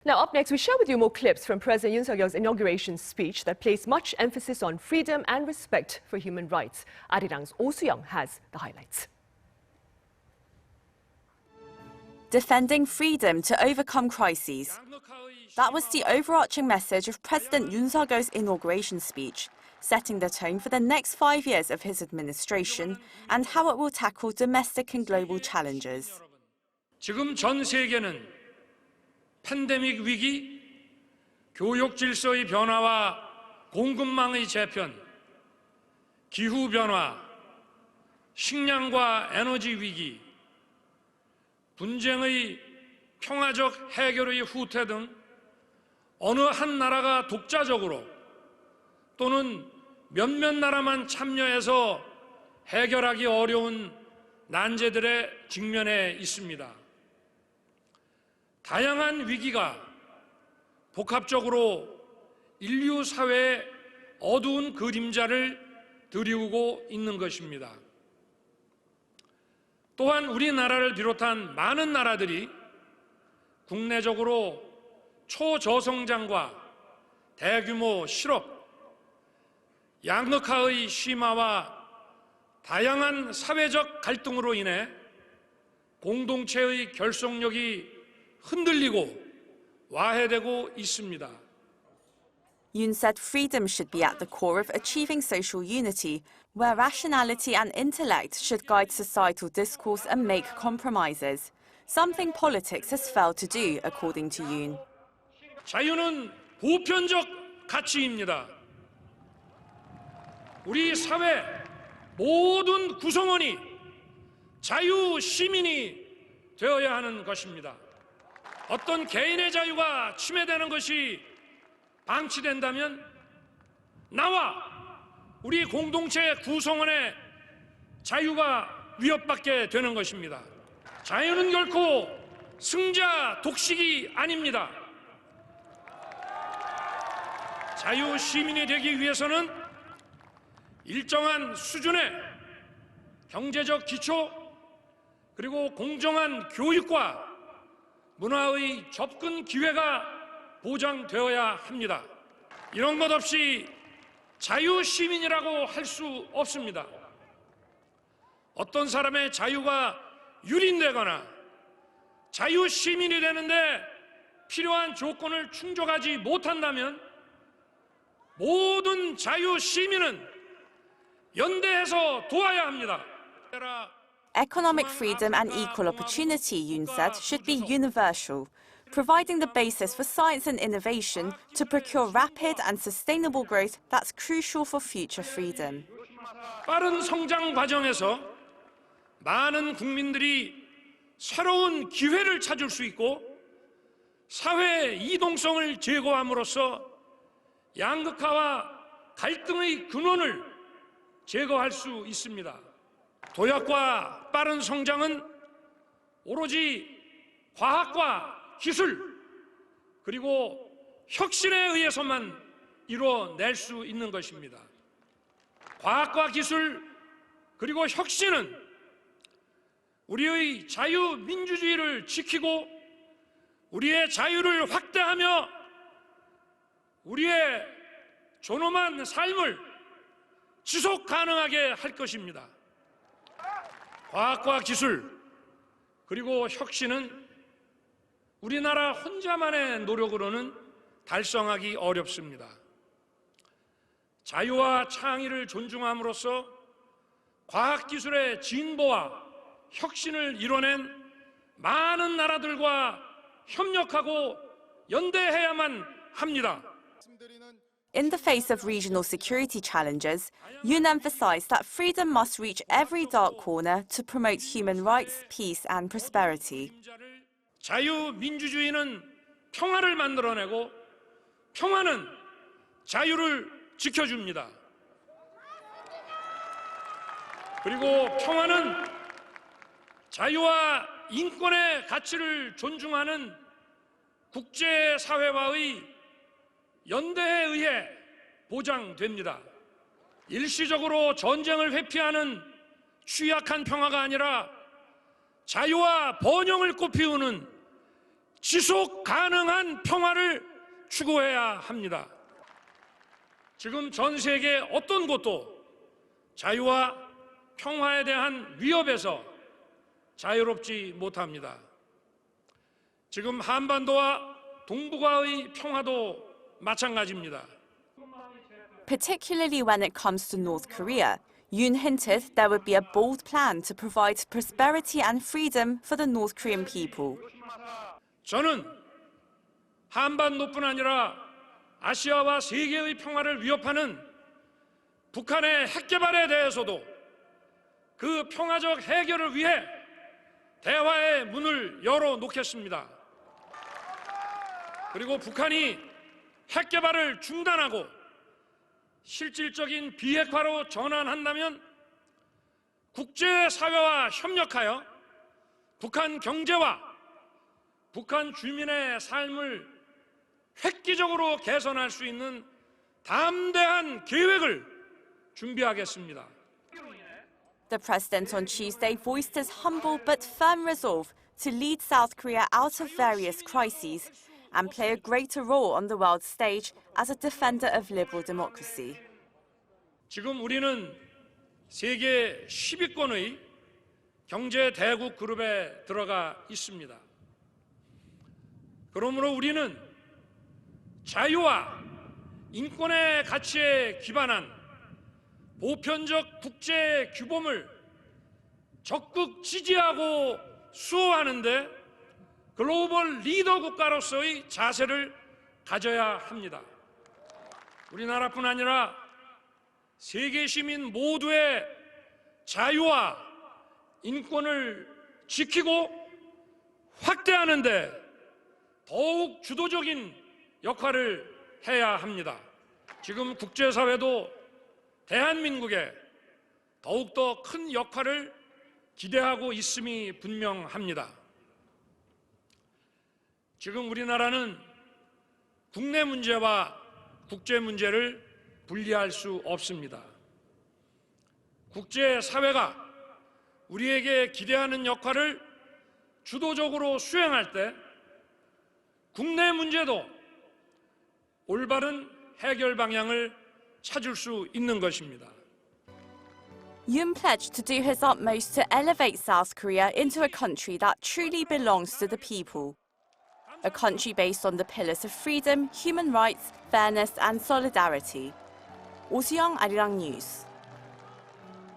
Now, up next, we share with you more clips from President Yoon Suk-yeol's inauguration speech that placed much emphasis on freedom and respect for human rights. Arirang's Oh Soo-young has the highlights. Defending freedom to overcome crises. That was the overarching message of President Yoon Suk-yeol's inauguration speech, setting the tone for the next 5 years of his administration and how it will tackle domestic and global challenges. 지금 전 세계는 팬데믹 위기, 교육 질서의 변화와 공급망의 재편, 기후 변화, 식량과 에너지 위기, 분쟁의 평화적 해결의 후퇴 등 어느 한 나라가 독자적으로 또는 몇몇 나라만 참여해서 해결하기 어려운 난제들에 직면해 있습니다. 다양한 위기가 복합적으로 인류 사회의 어두운 그림자를 드리우고 있는 것입니다. 또한 우리나라를 비롯한 많은 나라들이 국내적으로 초저성장과 대규모 실업, 양극화의 심화와 다양한 사회적 갈등으로 인해 공동체의 결속력이 흔들리고 와해되고 있습니다. Yoon said freedom should be at the core of achieving social unity, where rationality and intellect should guide societal discourse and make compromises, something politics has failed to do, according to Yoon. 자유는 보편적 가치입니다. 우리 사회 모든 구성원이 자유 시민이 되어야 하는 것입니다. 어떤 개인의 자유가 침해되는 것이 방치된다면 나와 우리 공동체 구성원의 자유가 위협받게 되는 것입니다. 자유는 결코 승자 독식이 아닙니다. 자유 시민이 되기 위해서는 일정한 수준의 경제적 기초 그리고 공정한 교육과 문화의 접근 기회가 보장되어야 합니다. 이런 것 없이 자유 시민이라고 할 수 없습니다. 어떤 사람의 자유가 유린되거나 자유 시민이 되는데 필요한 조건을 충족하지 못한다면 모든 자유 시민은 연대해서 도와야 합니다. Economic freedom and equal opportunity, Yoon said, should be universal, providing the basis for science and innovation to procure rapid and sustainable growth that's crucial for future freedom. 빠른 성장 과정에서 많은 국민들이 새로운 기회를 찾을 수 있고 사회 이동성을 제거함으로써 양극화와 갈등의 근원을 제거할 수 있습니다. 도약과 빠른 성장은 오로지 과학과 기술 그리고 혁신에 의해서만 이루어낼 수 있는 것입니다. 과학과 기술 그리고 혁신은 우리의 자유민주주의를 지키고 우리의 자유를 확대하며 우리의 존엄한 삶을 지속 가능하게 할 것입니다. 과학과 기술 그리고 혁신은 우리나라 혼자만의 노력으로는 달성하기 어렵습니다. 자유와 창의를 존중함으로써 과학기술의 진보와 혁신을 이뤄낸 많은 나라들과 협력하고 연대해야만 합니다. In the face of regional security challenges, Yoon emphasized that freedom must reach every dark corner to promote human rights, peace and prosperity. 자유민주주의는 평화를 만들어내고 평화는 자유를 지켜줍니다. 그리고 평화는 자유와 인권의 가치를 존중하는 국제사회와의 연대에 의해 보장됩니다. 일시적으로 전쟁을 회피하는 취약한 평화가 아니라 자유와 번영을 꽃피우는 지속 가능한 평화를 추구해야 합니다. 지금 전 세계 어떤 곳도 자유와 평화에 대한 위협에서 자유롭지 못합니다. 지금 한반도와 동북아의 평화도 마찬가지입니다. Particularly when it comes to North Korea, Yoon hinted there would be a bold plan to provide prosperity and freedom for the North Korean people. 저는 한반도뿐 아니라 아시아와 세계의 평화를 위협하는 북한의 핵 개발에 대해서도 그 평화적 해결을 위해 대화의 문을 열어놓겠습니다. 그리고 북한이 핵 개발을 중단하고 실질적인 비핵화로 전환한다면 국제사회와 협력하여 북한 경제와 북한 주민의 삶을 획기적으로 개선할 수 있는 담대한 계획을 준비하겠습니다. The president on Tuesday voiced his humble but firm resolve to lead South Korea out of various crises and play a greater role on the world stage as a defender of liberal democracy. 지금 우리는 세계 10위권의 경제 대국 그룹에 들어가 있습니다. 그러므로 우리는 자유와 인권의 가치에 기반한 보편적 국제 규범을 적극 지지하고 수호하는데 글로벌 리더 국가로서의 자세를 가져야 합니다. 우리나라뿐 아니라 세계 시민 모두의 자유와 인권을 지키고 확대하는 데 더욱 주도적인 역할을 해야 합니다. 지금 국제사회도 대한민국에 더욱더 큰 역할을 기대하고 있음이 분명합니다. 지금 우리나라는 국내 문제와 국제 문제를 분리할 수 없습니다. 국제사회가 우리에게 기대하는 역할을 주도적으로 수행할 때 국내 문제도 올바른 해결 방향을 찾을 수 있는 것입니다. Yoon pledged to do his utmost to elevate South Korea into a country that truly belongs to the people. A country based on the pillars of freedom, human rights, fairness and solidarity. 오수영 아리랑 뉴스.